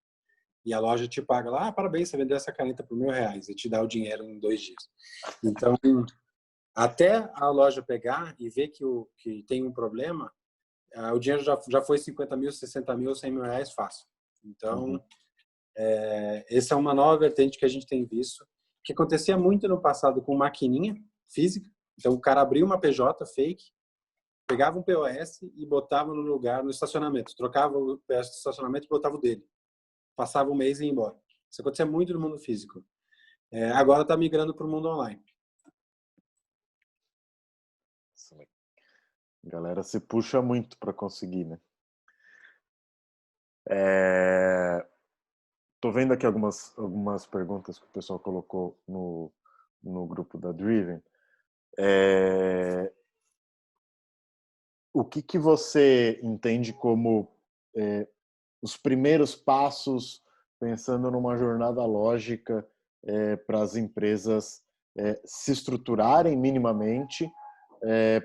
E a loja te paga lá, parabéns, você vendeu essa caneta por R$ 1.000 e te dá o dinheiro em 2 dias. Então, até a loja pegar e ver que tem um problema, o dinheiro já foi 50 mil, 60 mil, 100 mil reais fácil. Então, essa é uma nova vertente que a gente tem visto, que acontecia muito no passado com maquininha física. Então, o cara abria uma PJ fake, pegava um POS e botava no lugar, no estacionamento. Trocava o POS do estacionamento e botava o dele. Passava um mês e ia embora. Isso acontecia muito no mundo físico. Agora está migrando para o mundo online. A galera se puxa muito para conseguir, né? Tô vendo aqui algumas perguntas que o pessoal colocou no grupo da Driven. O que você entende como os primeiros passos, pensando numa jornada lógica para as empresas se estruturarem minimamente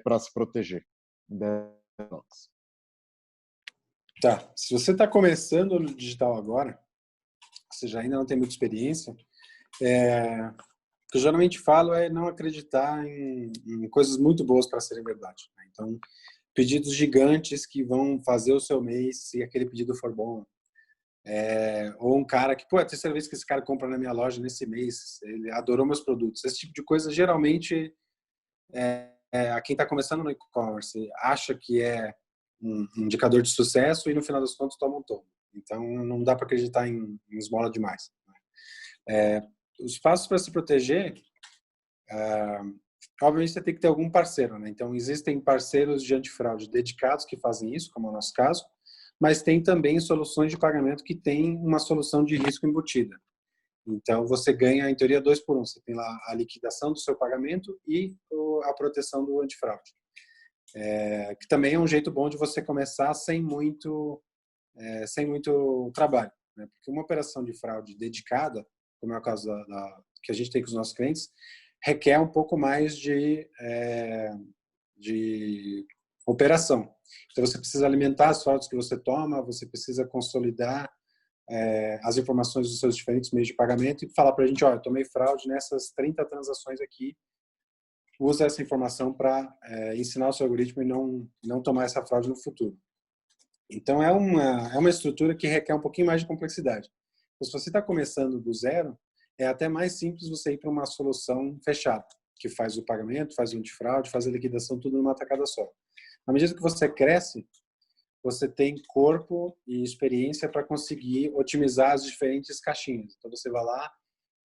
para se proteger delas? Tá. Se você está começando no digital agora, você já ainda não tem muita experiência, o que eu geralmente falo é não acreditar em coisas muito boas para serem verdade, né? Então, pedidos gigantes que vão fazer o seu mês se aquele pedido for bom. Ou um cara que, é a terceira vez que esse cara compra na minha loja nesse mês, ele adorou meus produtos. Esse tipo de coisa, geralmente, a quem está começando no e-commerce acha que é um indicador de sucesso e, no final das contas, toma um tombo. Então, não dá para acreditar em esmola demais, né? Os passos para se proteger, obviamente, você tem que ter algum parceiro, né? Então, existem parceiros de antifraude dedicados que fazem isso, como é o nosso caso, mas tem também soluções de pagamento que têm uma solução de risco embutida. Então, você ganha, em teoria, 2 por 1. Você tem lá a liquidação do seu pagamento e a proteção do antifraude. Que também é um jeito bom de você começar sem muito trabalho, né? Porque uma operação de fraude dedicada, como é o caso que a gente tem com os nossos clientes, requer um pouco mais de operação. Então, você precisa alimentar as fraudes que você toma, você precisa consolidar as informações dos seus diferentes meios de pagamento e falar para a gente, eu tomei fraude nessas 30 transações aqui, usa essa informação para ensinar o seu algoritmo e não tomar essa fraude no futuro. Então, é uma estrutura que requer um pouquinho mais de complexidade. Então, se você está começando do zero, é até mais simples você ir para uma solução fechada, que faz o pagamento, faz o antifraude, faz a liquidação, tudo numa tacada só. À medida que você cresce, você tem corpo e experiência para conseguir otimizar as diferentes caixinhas. Então, você vai lá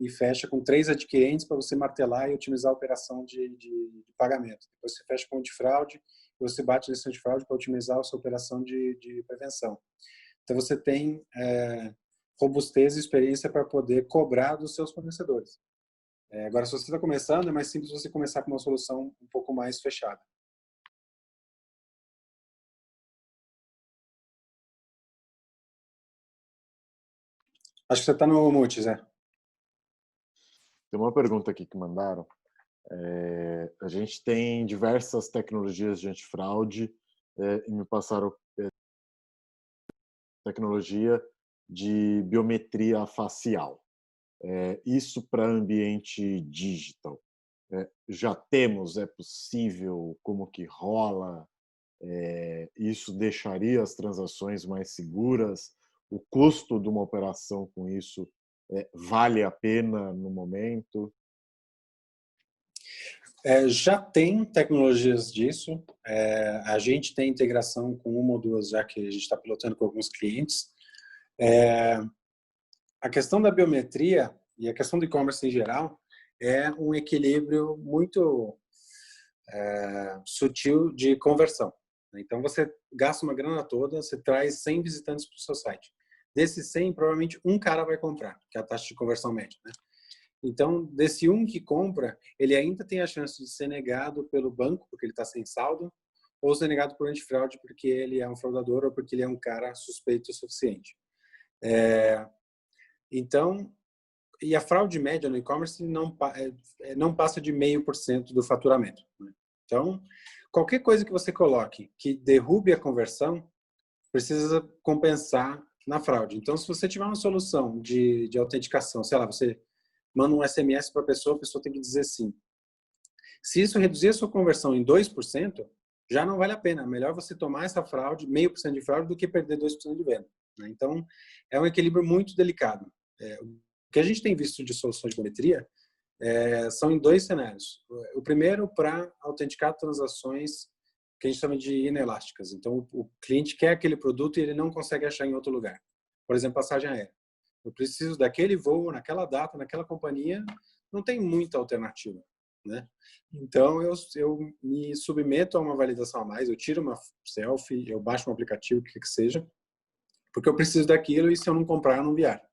e fecha com 3 adquirentes para você martelar e otimizar a operação de pagamento. Depois você fecha com antifraude, você bate nesse antifraude para otimizar a sua operação de prevenção. Então, você tem robustez e experiência para poder cobrar dos seus fornecedores. Agora, se você está começando, é mais simples você começar com uma solução um pouco mais fechada. Acho que você está no mute, Zé. Tem uma pergunta aqui que mandaram. A gente tem diversas tecnologias de antifraude e me passaram tecnologia de biometria facial. Isso para ambiente digital. Já temos, é possível, como que rola? Isso deixaria as transações mais seguras? O custo de uma operação com isso vale a pena no momento? Já tem tecnologias disso. A gente tem integração com uma ou duas já que a gente está pilotando com alguns clientes. A questão da biometria e a questão do e-commerce em geral é um equilíbrio muito sutil de conversão. Então, você gasta uma grana toda, você traz 100 visitantes para o seu site. Desses 100, provavelmente um cara vai comprar, que é a taxa de conversão média, né? Então, desse um que compra, ele ainda tem a chance de ser negado pelo banco, porque ele está sem saldo, ou ser negado por antifraude, porque ele é um fraudador ou porque ele é um cara suspeito o suficiente. Então, e a fraude média no e-commerce não passa de 0,5% do faturamento, né? Então, qualquer coisa que você coloque que derrube a conversão, precisa compensar na fraude. Então, se você tiver uma solução de autenticação, sei lá, você manda um SMS para a pessoa tem que dizer sim. Se isso reduzir a sua conversão em 2%, já não vale a pena. Melhor você tomar essa fraude, 0,5% de fraude, do que perder 2% de venda, né? Então, é um equilíbrio muito delicado. O que a gente tem visto de soluções de biometria são em 2 cenários. O primeiro, para autenticar transações que a gente chama de inelásticas. Então, o cliente quer aquele produto e ele não consegue achar em outro lugar. Por exemplo, passagem aérea. Eu preciso daquele voo, naquela data, naquela companhia, não tem muita alternativa, né? Então, eu me submeto a uma validação a mais, eu tiro uma selfie, eu baixo um aplicativo, o que seja, porque eu preciso daquilo e se eu não comprar, eu não viajo.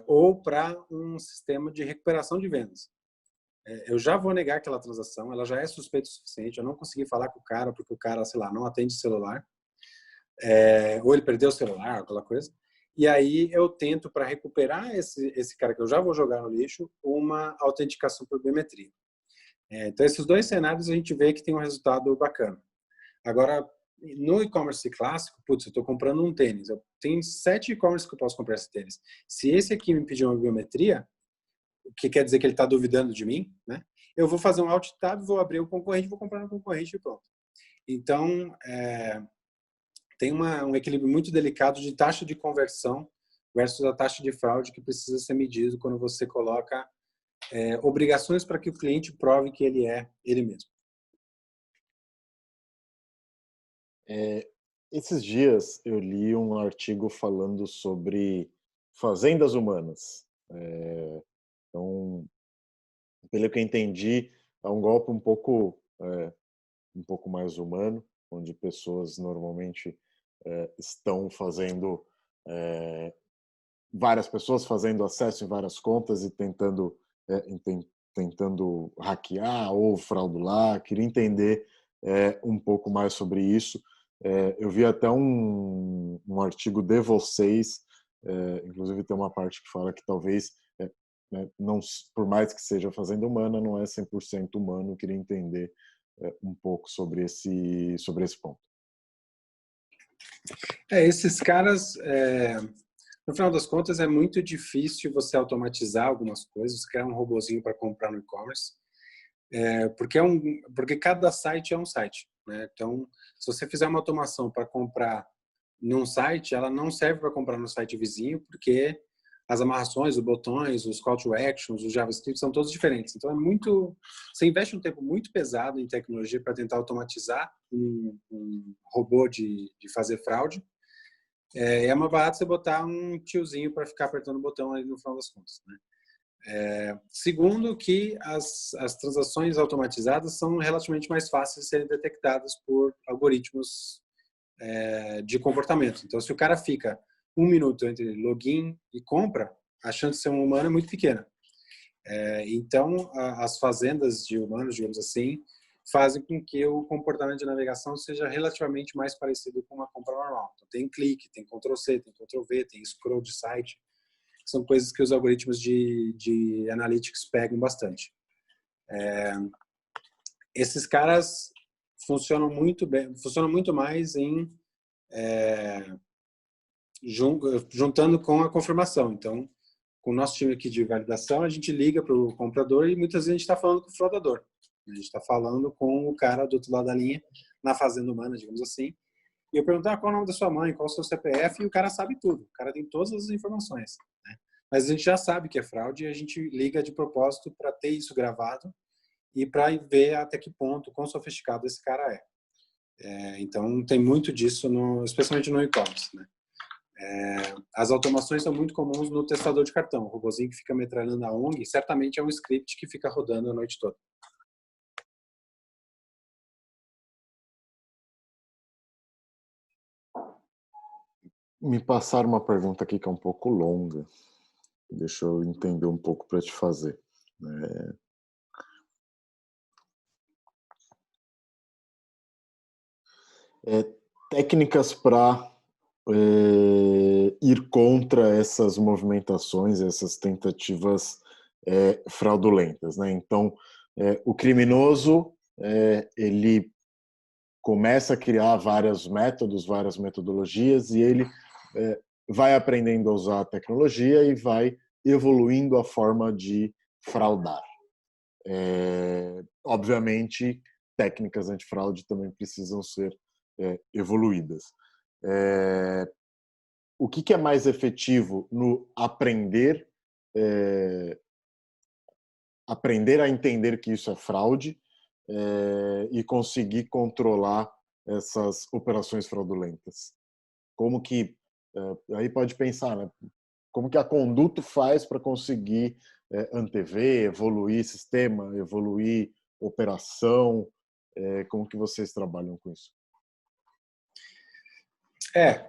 Ou para um sistema de recuperação de vendas. Eu já vou negar aquela transação, ela já é suspeita o suficiente, eu não consegui falar com o cara porque o cara, sei lá, não atende celular, ou ele perdeu o celular, aquela coisa. E aí eu tento, para recuperar esse cara que eu já vou jogar no lixo, uma autenticação por biometria. Então, esses 2 cenários a gente vê que tem um resultado bacana. Agora, no e-commerce clássico, putz, eu estou comprando um tênis. Eu tenho 7 e-commerce que eu posso comprar esse tênis. Se esse aqui me pedir uma biometria, o que quer dizer que ele está duvidando de mim, né? Eu vou fazer um alt tab, vou abrir o concorrente, vou comprar no concorrente e pronto. Então, tem um equilíbrio muito delicado de taxa de conversão versus a taxa de fraude que precisa ser medido quando você coloca obrigações para que o cliente prove que ele é ele mesmo. Esses dias eu li um artigo falando sobre fazendas humanas. Então, pelo que eu entendi, é um golpe um pouco mais humano, onde pessoas normalmente estão fazendo várias pessoas fazendo acesso em várias contas e tentando hackear ou fraudular. Queria entender um pouco mais sobre isso. Eu vi até um artigo de vocês, inclusive tem uma parte que fala que talvez, não, por mais que seja fazenda humana, não é 100% humano. Queria entender um pouco sobre esse ponto. Esses caras, no final das contas, é muito difícil você automatizar algumas coisas, criar um robozinho para comprar no e-commerce, porque cada site é um site, né? Então, se você fizer uma automação para comprar num site, ela não serve para comprar no site vizinho, porque as amarrações, os botões, os call to actions, os JavaScript são todos diferentes. Então, você investe um tempo muito pesado em tecnologia para tentar automatizar um robô de fazer fraude. É mais barato você botar um tiozinho para ficar apertando o botão ali no final das contas, né? Segundo, que as transações automatizadas são relativamente mais fáceis de serem detectadas por algoritmos de comportamento. Então, se o cara fica 1 minuto entre login e compra, a chance de ser um humano é muito pequena. Então, as fazendas de humanos, digamos assim, fazem com que o comportamento de navegação seja relativamente mais parecido com uma compra normal. Então, tem clique, tem Ctrl+C, tem Ctrl+V, tem scroll de site. São coisas que os algoritmos de analytics pegam bastante. Esses caras funcionam muito bem, funcionam muito mais em juntando com a confirmação. Então, com o nosso time aqui de validação, a gente liga para o comprador e muitas vezes a gente está falando com o fraudador. A gente está falando com o cara do outro lado da linha, na fazenda humana, digamos assim. E eu pergunto, qual é o nome da sua mãe, qual é o seu CPF, e o cara sabe tudo. O cara tem todas as informações, né? Mas a gente já sabe que é fraude e a gente liga de propósito para ter isso gravado e para ver até que ponto, quão sofisticado esse cara é. Então, tem muito disso, especialmente no e-commerce, né? As automações são muito comuns no testador de cartão. O robozinho que fica metralhando a ONG, certamente é um script que fica rodando a noite toda. Me passaram uma pergunta aqui que é um pouco longa. Deixa eu entender um pouco para te fazer. Técnicas para ir contra essas movimentações, essas tentativas fraudulentas, né? Então, o criminoso ele começa a criar vários métodos, várias metodologias, e ele vai aprendendo a usar a tecnologia e vai evoluindo a forma de fraudar. Obviamente, técnicas antifraude também precisam ser evoluídas. O que é mais efetivo no aprender a entender que isso é fraude e conseguir controlar essas operações fraudulentas? Como que aí pode pensar, né? Como que a Conduto faz para conseguir antever, evoluir sistema, evoluir operação? Como que vocês trabalham com isso?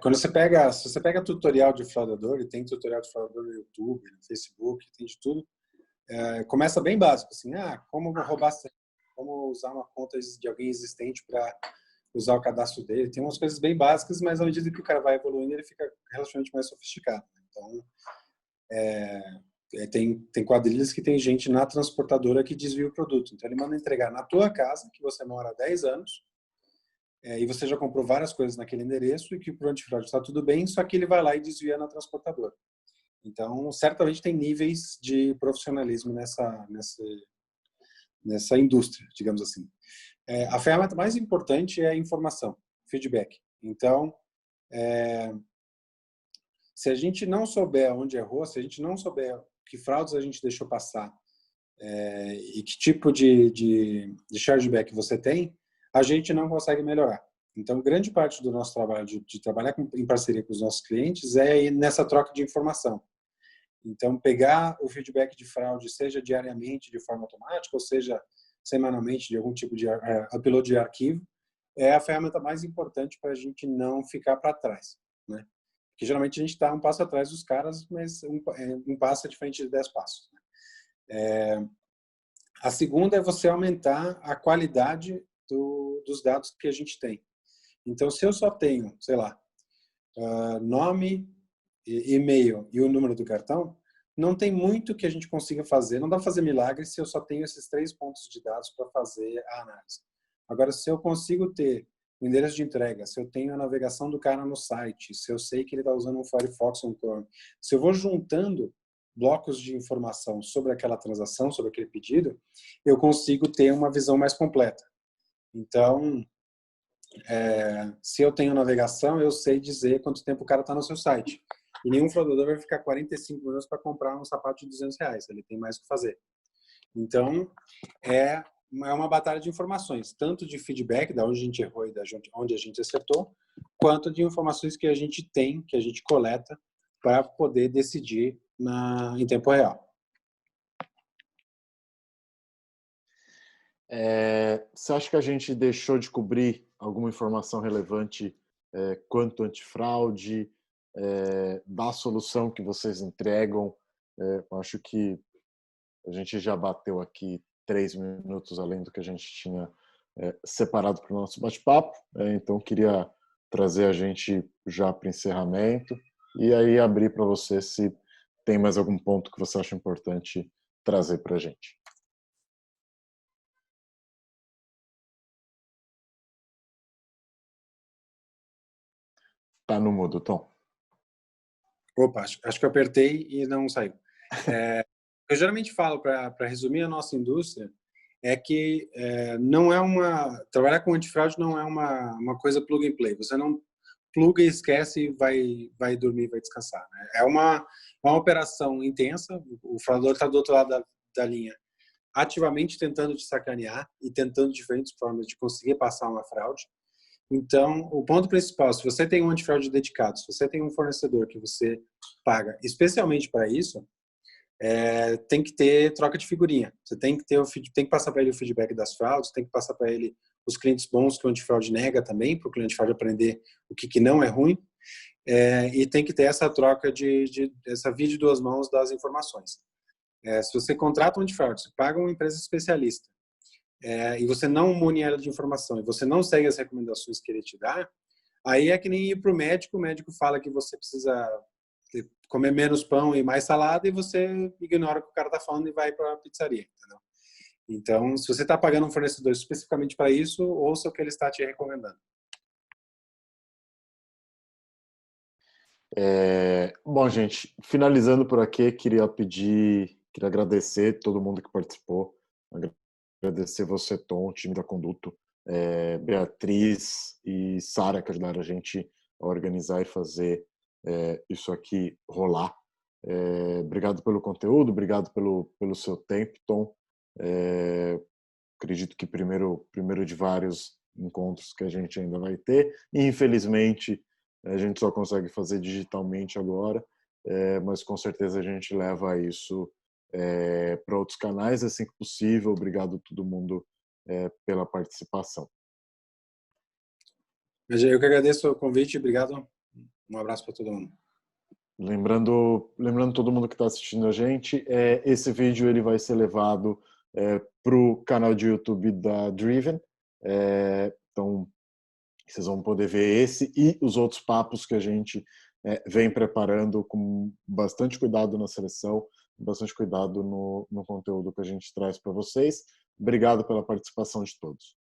Quando se você pega tutorial de fraudador, e tem tutorial de fraudador no YouTube, no Facebook, tem de tudo, começa bem básico, assim, como roubar, como usar uma conta de alguém existente para usar o cadastro dele. Tem umas coisas bem básicas, mas à medida que o cara vai evoluindo, ele fica relativamente mais sofisticado. Então, tem quadrilhas que tem gente na transportadora que desvia o produto. Então, ele manda entregar na tua casa, que você mora há 10 anos, e você já comprou várias coisas naquele endereço e que para o antifraude está tudo bem, só que ele vai lá e desvia na transportadora. Então, certamente tem níveis de profissionalismo nessa indústria, digamos assim. A ferramenta mais importante é a informação, feedback. Então, se a gente não souber onde errou, se a gente não souber que fraudes a gente deixou passar e que tipo de chargeback você tem, a gente não consegue melhorar. Então, grande parte do nosso trabalho de trabalhar em parceria com os nossos clientes é nessa troca de informação. Então, pegar o feedback de fraude, seja diariamente, de forma automática, ou seja, semanalmente, de algum tipo de upload de arquivo, é a ferramenta mais importante para a gente não ficar para trás, né? Porque geralmente a gente está um passo atrás dos caras, mas um passo é diferente de 10 passos. A segunda é você aumentar a qualidade dos dados que a gente tem. Então, se eu só tenho, sei lá, nome, e-mail e o número do cartão, não tem muito que a gente consiga fazer, não dá para fazer milagre se eu só tenho esses 3 pontos de dados para fazer a análise. Agora, se eu consigo ter o endereço de entrega, se eu tenho a navegação do cara no site, se eu sei que ele está usando um Firefox ou um Chrome, se eu vou juntando blocos de informação sobre aquela transação, sobre aquele pedido, eu consigo ter uma visão mais completa. Então, se eu tenho navegação, eu sei dizer quanto tempo o cara está no seu site. E nenhum fraudador vai ficar 45 minutos para comprar um sapato de R$200. Ele tem mais o que fazer. Então, é uma batalha de informações, tanto de feedback, da onde a gente errou e da onde a gente acertou, quanto de informações que a gente tem, que a gente coleta, para poder decidir em tempo real. Você acha que a gente deixou de cobrir alguma informação relevante quanto antifraude, da solução que vocês entregam? Acho que a gente já bateu aqui 3 minutos além do que a gente tinha separado para o nosso bate-papo, então queria trazer a gente já para o encerramento e aí abrir para você se tem mais algum ponto que você acha importante trazer para a gente. Tá no mudo, Tom. Opa, acho que eu apertei e não saiu. Eu geralmente falo, para resumir a nossa indústria, é que trabalhar com antifraude não é uma coisa plug and play. Você não pluga e esquece e vai dormir, vai descansar, né? É uma operação intensa. O fraudador está do outro lado da linha, ativamente tentando te sacanear e tentando diferentes formas de conseguir passar uma fraude. Então, o ponto principal, se você tem um antifraude dedicado, se você tem um fornecedor que você paga especialmente para isso, tem que ter troca de figurinha. Você tem que passar para ele o feedback das fraudes, tem que passar para ele os clientes bons que o antifraude nega também, para o cliente fraude aprender o que não é ruim, e tem que ter essa troca essa via de 2 mãos das informações. Se você contrata um antifraude, você paga uma empresa especialista, e você não mune ela de informação, e você não segue as recomendações que ele te dá, aí é que nem ir para o médico fala que você precisa comer menos pão e mais salada, e você ignora o que o cara está falando e vai para a pizzaria, entendeu? Então, se você está pagando um fornecedor especificamente para isso, ouça o que ele está te recomendando. Bom, gente, finalizando por aqui, queria agradecer todo mundo que participou, agradecer você, Tom, time da Conduto, Beatriz e Sara, que ajudaram a gente a organizar e fazer isso aqui rolar. Obrigado pelo conteúdo, obrigado pelo seu tempo, Tom. Acredito que primeiro de vários encontros que a gente ainda vai ter. E, infelizmente, a gente só consegue fazer digitalmente agora, mas com certeza a gente leva isso para outros canais assim que possível. Obrigado a todo mundo pela participação. Eu que agradeço o convite, obrigado. Um abraço para todo mundo. Lembrando todo mundo que está assistindo a gente, esse vídeo ele vai ser levado para o canal de YouTube da Driven. Então, vocês vão poder ver esse e os outros papos que a gente vem preparando com bastante cuidado na seleção, bastante cuidado no conteúdo que a gente traz para vocês. Obrigado pela participação de todos.